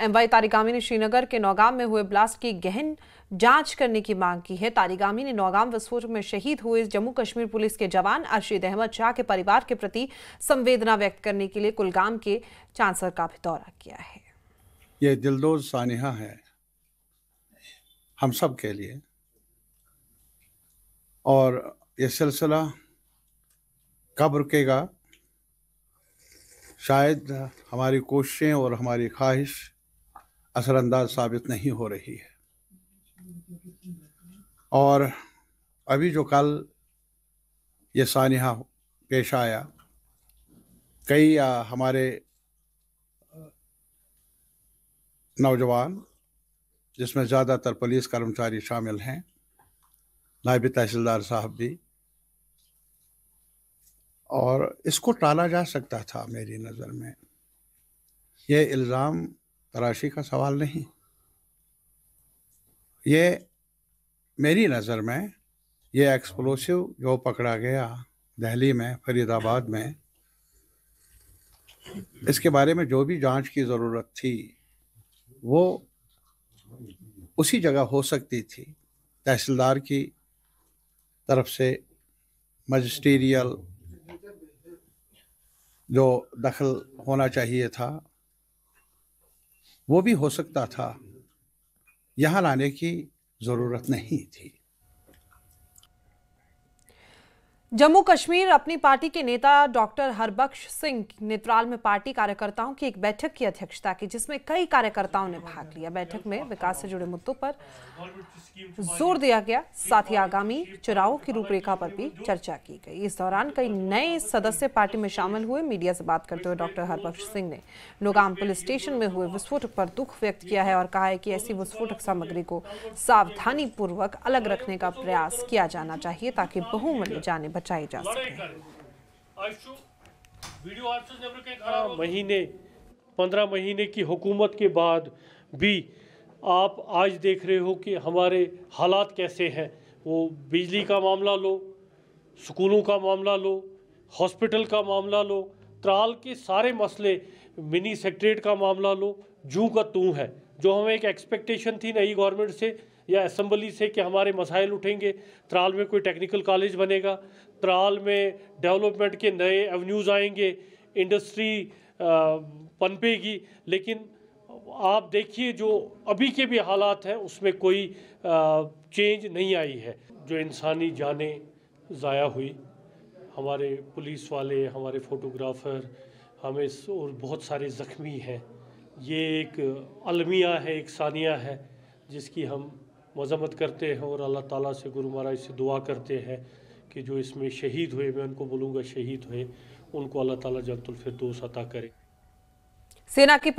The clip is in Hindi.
एमवाई तारिगामी ने श्रीनगर के नौगाम में हुए ब्लास्ट की गहन जांच करने की मांग की है। तारिगामी ने नौगाम विस्फोट में शहीद हुए जम्मू कश्मीर पुलिस के जवान अरशीद अहमद शाह के परिवार के प्रति संवेदना व्यक्त करने के लिए कुलगाम के चांसर का भी दौरा किया है। ये दिलदोज सानिहा है हम सब के लिए, और ये सिलसिला कब रुकेगा, शायद हमारी कोशिशें और हमारी ख्वाहिश असरअंदाज साबित नहीं हो रही है। और अभी जो कल ये सानिहा पेश आया, कई हमारे नौजवान, जिसमें ज़्यादातर पुलिस कर्मचारी शामिल हैं, नायब तहसीलदार साहब भी, और इसको टाला जा सकता था। मेरी नज़र में ये इल्ज़ाम तराशी का सवाल नहीं, ये मेरी नज़र में ये एक्सप्लोसिव जो पकड़ा गया दिल्ली में, फरीदाबाद में, इसके बारे में जो भी जांच की ज़रूरत थी वो उसी जगह हो सकती थी। तहसीलदार की तरफ से मजिस्ट्रियल जो दखल होना चाहिए था वो भी हो सकता था, यहाँ लाने की ज़रूरत नहीं थी। जम्मू कश्मीर अपनी पार्टी के नेता डॉक्टर हरबख्श सिंह नेत्राल में पार्टी कार्यकर्ताओं की एक बैठक की अध्यक्षता की, जिसमें कई कार्यकर्ताओं ने भाग लिया। बैठक में विकास से जुड़े मुद्दों पर जोर दिया गया, साथ ही आगामी चुनावों की रूपरेखा पर भी चर्चा की गई। इस दौरान कई नए सदस्य पार्टी में शामिल हुए। मीडिया से बात करते हुए डॉक्टर हरबख्श सिंह ने नौगाम पुलिस स्टेशन में हुए विस्फोट पर दुख व्यक्त किया है और कहा है कि ऐसी विस्फोटक सामग्री को सावधानी पूर्वक अलग रखने का प्रयास किया जाना चाहिए ताकि बहुमूल्य जानें बचाई जा सके। 15 महीने की हुकूमत के बाद भी आप आज देख रहे हो कि हमारे हालात कैसे हैं। वो बिजली का मामला लो, स्कूलों का मामला लो, हॉस्पिटल का मामला लो, त्राल के सारे मसले, मिनी सेक्रेटरीट का मामला लो, जूं का तूं है। जो हमें एक एक्सपेक्टेशन थी नई गवर्नमेंट से या असेंबली से कि हमारे मसाइल उठेंगे, त्राल में कोई टेक्निकल कॉलेज बनेगा, त्राल में डेवलपमेंट के नए एवेन्यूज़ आएंगे, इंडस्ट्री पनपेगी, लेकिन आप देखिए जो अभी के भी हालात हैं उसमें कोई चेंज नहीं आई है। जो इंसानी जानें ज़ाया हुई, हमारे पुलिस वाले, हमारे फोटोग्राफर, हमें और बहुत सारे ज़ख्मी हैं। ये एक अलमिया है, एक सानिया है जिसकी हम मज़म्मत करते हैं और अल्लाह ताला से, गुरु महाराज से दुआ करते हैं कि जो इसमें शहीद हुए, मैं उनको बोलूँगा शहीद हुए, उनको अल्लाह ताला जन्नतुल फिरदौस अता करे। सेना की